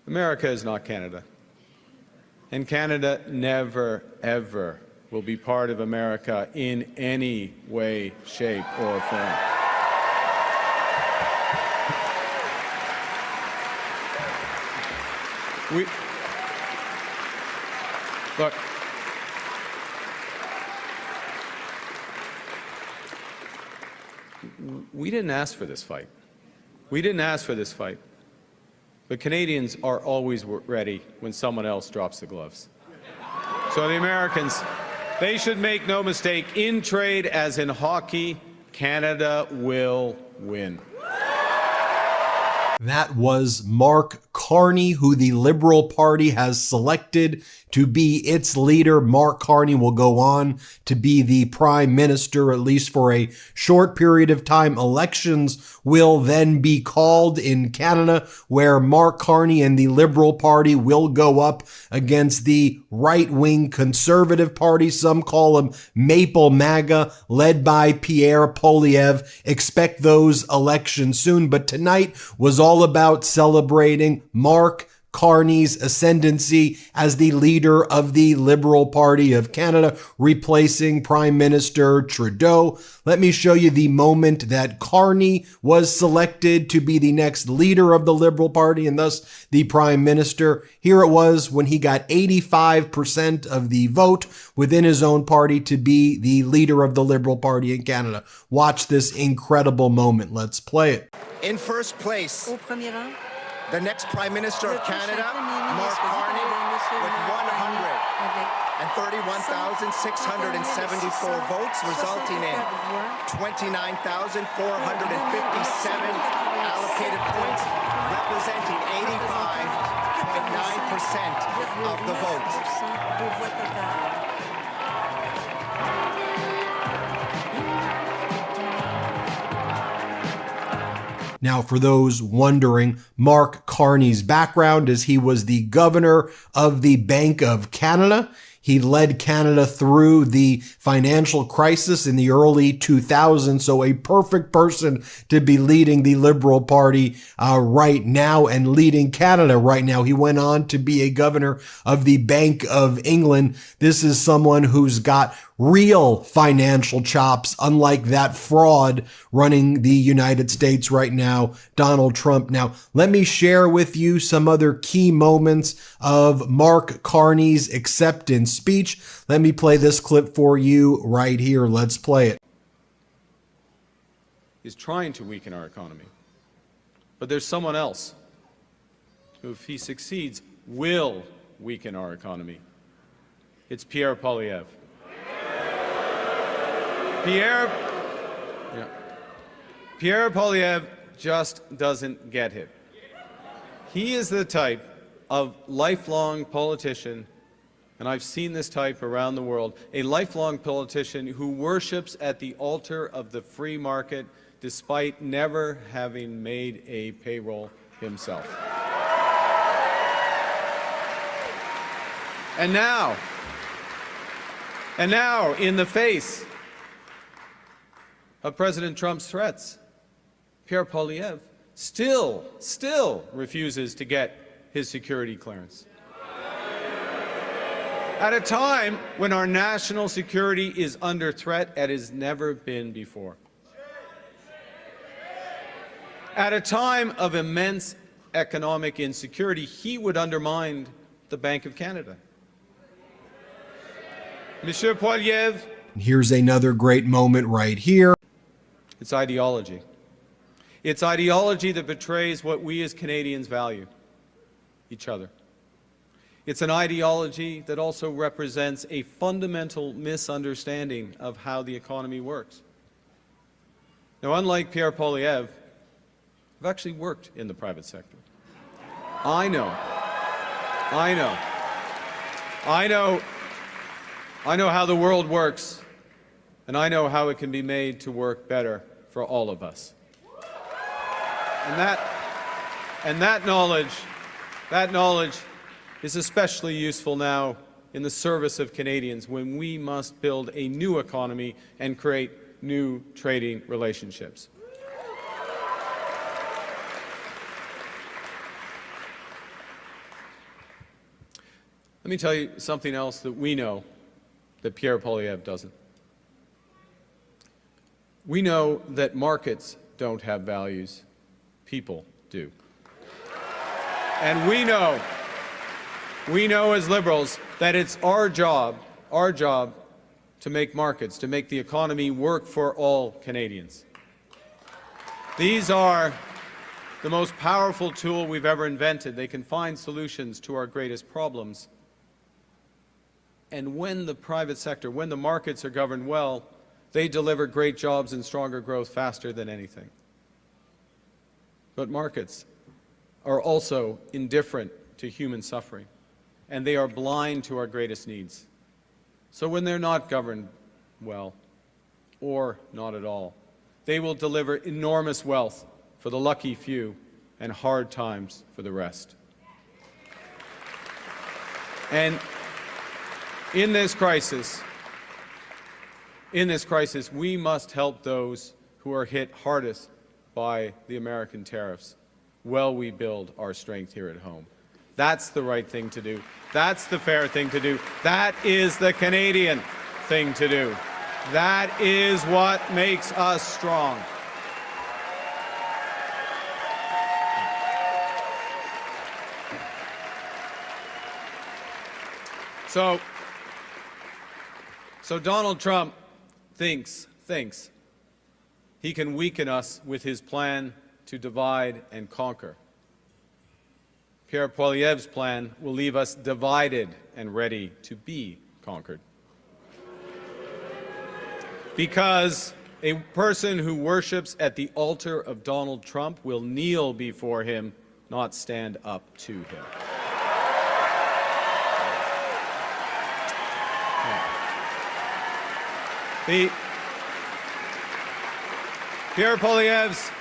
America is not Canada. And Canada never, ever will be part of America in any way, shape, or form. Look, we didn't ask for this fight. We didn't ask for this fight. But Canadians are always ready when someone else drops the gloves. So the Americans, they should make no mistake, in trade as in hockey, Canada will win. That was Mark Carney, who the Liberal Party has selected to be its leader. Mark Carney will go on to be the Prime Minister, at least for a short period of time. Elections will then be called in Canada, where Mark Carney and the Liberal Party will go up against the right-wing Conservative Party. Some call him Maple MAGA, led by Pierre Poilievre. Expect those elections soon. But tonight was all about celebrating Mark Carney's ascendancy as the leader of the Liberal Party of Canada, replacing Prime Minister Trudeau. Let me show you the moment that Carney was selected to be the next leader of the Liberal Party and thus the Prime Minister. Here it was when he got 85% of the vote within his own party to be the leader of the Liberal Party in Canada. Watch this incredible moment. Let's play it. In first place, the next Prime Minister of Canada, Mark Carney, with 131,674 votes, resulting in 29,457 allocated points, representing 85.9% of the vote. Now, for those wondering, Mark Carney's background is he was the governor of the Bank of Canada. He led Canada through the financial crisis in the early 2000s, so a perfect person to be leading the Liberal Party right now and leading Canada right now. He went on to be a governor of the Bank of England. This is someone who's got real financial chops, unlike that fraud running the United States right now, Donald Trump. Now, let me share with you some other key moments of Mark Carney's acceptance speech. Let me play this clip for you right here. Let's play it. Is trying to weaken our economy. But there's someone else who, if he succeeds, will weaken our economy. It's Pierre Poilievre. Pierre Poilievre just doesn't get it. He is the type of lifelong politician, and I've seen this type around the world, a lifelong politician who worships at the altar of the free market despite never having made a payroll himself. And now, in the face of President Trump's threats, Pierre Poilievre still refuses to get his security clearance. At a time when our national security is under threat as it has never been before. At a time of immense economic insecurity, he would undermine the Bank of Canada. Monsieur Poilievre. Here's another great moment right here. It's ideology. It's ideology that betrays what we as Canadians value, each other. It's an ideology that also represents a fundamental misunderstanding of how the economy works. Now, unlike Pierre Poilievre, I've actually worked in the private sector. I know how the world works, and I know how it can be made to work better for all of us. And that knowledge is especially useful now in the service of Canadians when we must build a new economy and create new trading relationships. Let me tell you something else that we know that Pierre Poilievre doesn't. We know that markets don't have values, people do. And we know as liberals that it's our job to make markets, to make the economy work for all Canadians. These are the most powerful tool we've ever invented. They can find solutions to our greatest problems. And when the private sector, when the markets are governed well, they deliver great jobs and stronger growth faster than anything. But markets are also indifferent to human suffering, and they are blind to our greatest needs. So when they're not governed well, or not at all, they will deliver enormous wealth for the lucky few and hard times for the rest. And in this crisis, we must help those who are hit hardest by the American tariffs while we build our strength here at home. That's the right thing to do. That's the fair thing to do. That is the Canadian thing to do. That is what makes us strong. So Donald Trump thinks he can weaken us with his plan to divide and conquer. Pierre Poilievre's plan will leave us divided and ready to be conquered. Because a person who worships at the altar of Donald Trump will kneel before him, not stand up to him. Pierre Poilievre's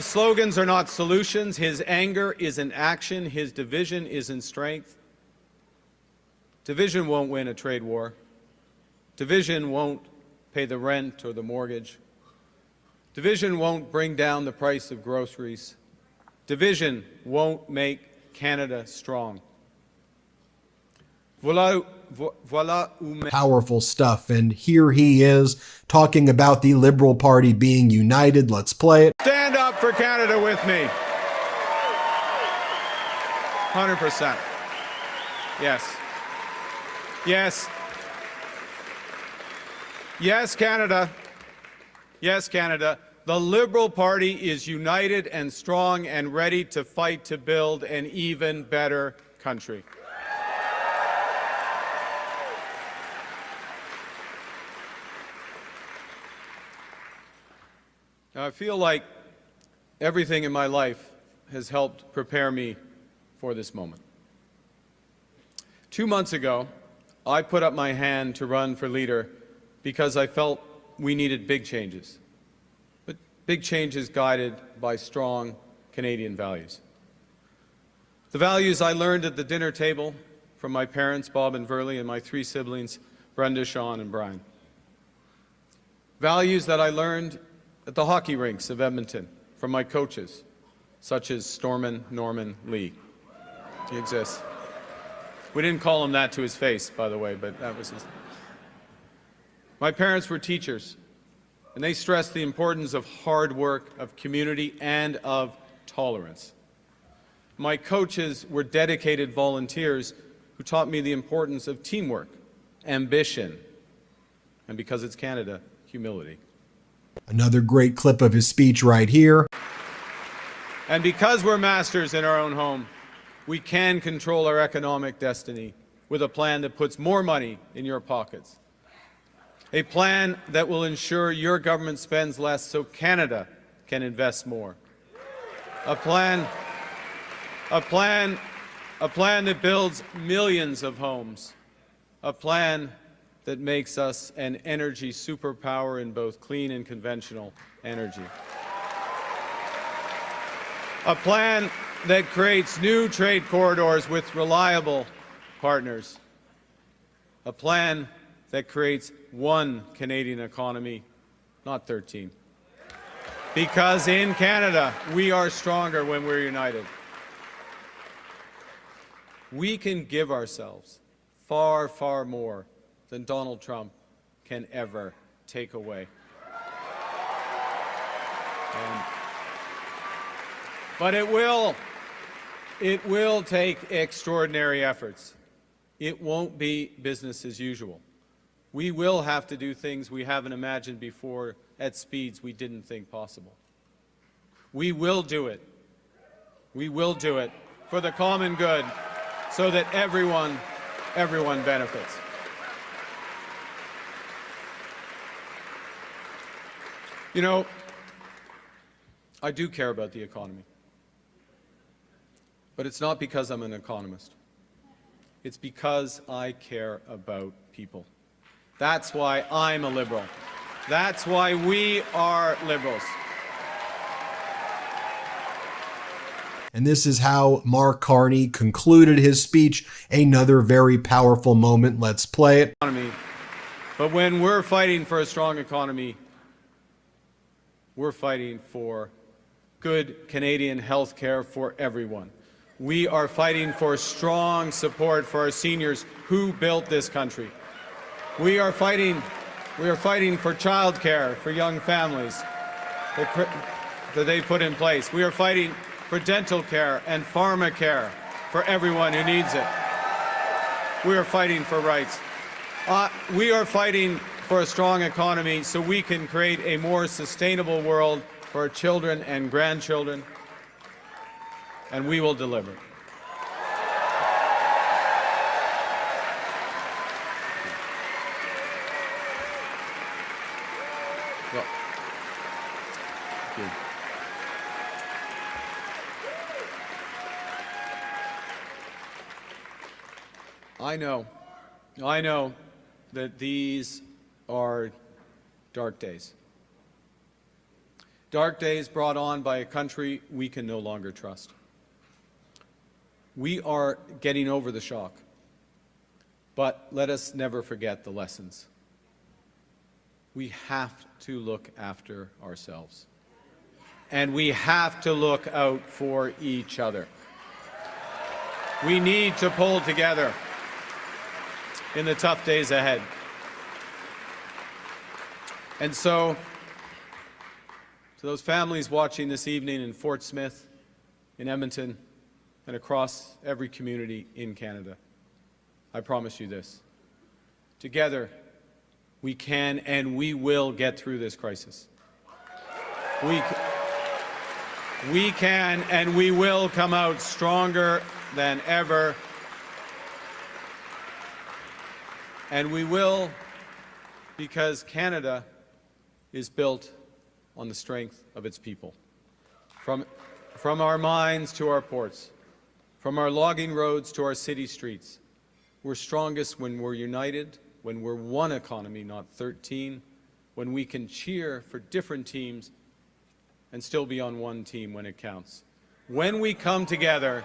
slogans are not solutions. His anger is in action. His division is in strength. Division won't win a trade war. Division won't pay the rent or the mortgage. Division won't bring down the price of groceries. Division won't make Canada strong. Powerful stuff, and here he is talking about the Liberal Party being united. Let's play it. Stand up for Canada with me. 100%. Yes. Yes. Yes, Canada. Yes, Canada. The Liberal Party is united and strong and ready to fight to build an even better country. Now, I feel like everything in my life has helped prepare me for this moment. 2 months ago, I put up my hand to run for leader because I felt we needed big changes, but big changes guided by strong Canadian values. The values I learned at the dinner table from my parents, Bob and Verley, and my 3 siblings, Brenda, Sean, and Brian. Values that I learned at the hockey rinks of Edmonton from my coaches, such as Stormin Norman Lee. He exists. We didn't call him that to his face, by the way, but that was his. My parents were teachers, and they stressed the importance of hard work, of community, and of tolerance. My coaches were dedicated volunteers who taught me the importance of teamwork, ambition, and because it's Canada, humility. Another great clip of his speech right here. And because we're masters in our own home, we can control our economic destiny with a plan that puts more money in your pockets. A plan that will ensure your government spends less so Canada can invest more. A plan that builds millions of homes. A plan that makes us an energy superpower in both clean and conventional energy. A plan that creates new trade corridors with reliable partners. A plan that creates one Canadian economy, not 13. Because in Canada, we are stronger when we're united. We can give ourselves far, far more than Donald Trump can ever take away. But it will take extraordinary efforts. It won't be business as usual. We will have to do things we haven't imagined before at speeds we didn't think possible. We will do it. We will do it for the common good so that everyone benefits. You know, I do care about the economy. But it's not because I'm an economist. It's because I care about people. That's why I'm a liberal. That's why we are liberals. And this is how Mark Carney concluded his speech. Another very powerful moment. Let's play it. But when we're fighting for a strong economy, we're fighting for good Canadian health care for everyone. We are fighting for strong support for our seniors who built this country. We are fighting for child care for young families that they put in place. We are fighting for dental care and pharma care for everyone who needs it. We are fighting for rights. We are fighting for a strong economy so we can create a more sustainable world for our children and grandchildren, and we will deliver. Well, good. I know that these are dark days. Dark days brought on by a country we can no longer trust. We are getting over the shock, but let us never forget the lessons. We have to look after ourselves, and we have to look out for each other. We need to pull together in the tough days ahead. And so, to those families watching this evening in Fort Smith, in Edmonton, and across every community in Canada, I promise you this. Together, we can and we will get through this crisis. We can and we will come out stronger than ever. And we will, because Canada is built on the strength of its people. From our mines to our ports, from our logging roads to our city streets, we're strongest when we're united, when we're one economy, not 13, when we can cheer for different teams and still be on one team when it counts. When we come together,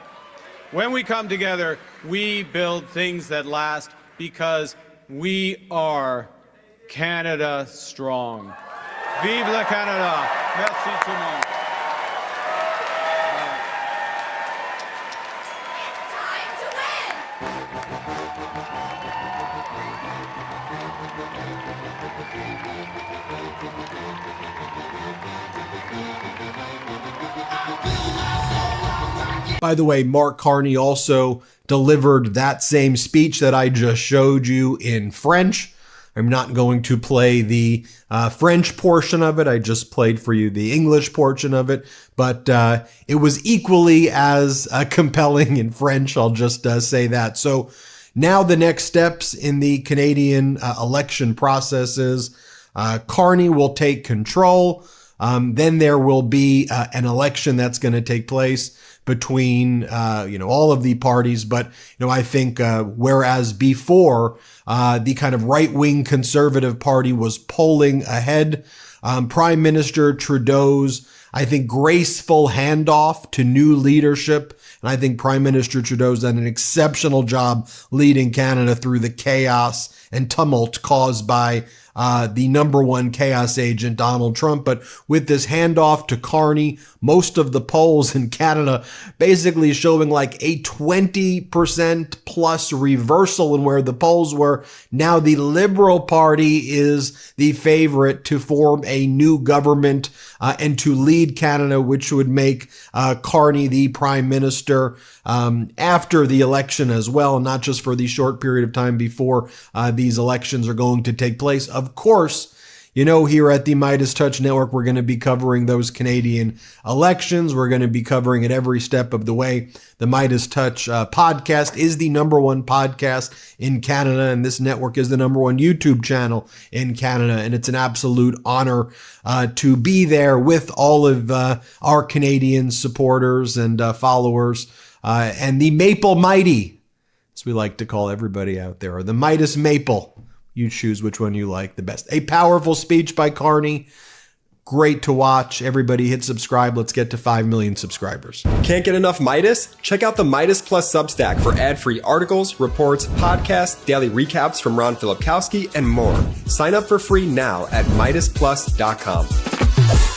we build things that last because we are Canada strong. Vive le Canada! Merci tout le monde. By the way, Mark Carney also delivered that same speech that I just showed you in French. I'm not going to play the French portion of it. I just played for you the English portion of it, but it was equally as compelling in French. I'll just say that. So now the next steps in the Canadian election process is Carney will take control. Then there will be an election that's going to take place between, all of the parties. But, I think, whereas before, the kind of right-wing Conservative Party was polling ahead, Prime Minister Trudeau's, I think, graceful handoff to new leadership. And I think Prime Minister Trudeau's done an exceptional job leading Canada through the chaos and tumult caused by the number one chaos agent, Donald Trump. But with this handoff to Carney, most of the polls in Canada basically showing like a 20% plus reversal in where the polls were. Now the Liberal Party is the favorite to form a new government and to lead Canada, which would make Carney the prime minister after the election as well, not just for the short period of time before these elections are going to take place. Of course, you know, here at the Midas Touch Network, we're going to be covering those Canadian elections. We're going to be covering it every step of the way. The Midas Touch podcast is the number one podcast in Canada, and this network is the number one YouTube channel in Canada. And it's an absolute honor to be there with all of our Canadian supporters and followers and the Maple Mighty, as we like to call everybody out there, or the Midas Maple. You choose which one you like the best. A powerful speech by Carney. Great to watch. Everybody hit subscribe. Let's get to 5 million subscribers. Can't get enough Midas? Check out the Midas Plus Substack for ad-free articles, reports, podcasts, daily recaps from Ron Filipkowski, and more. Sign up for free now at MidasPlus.com.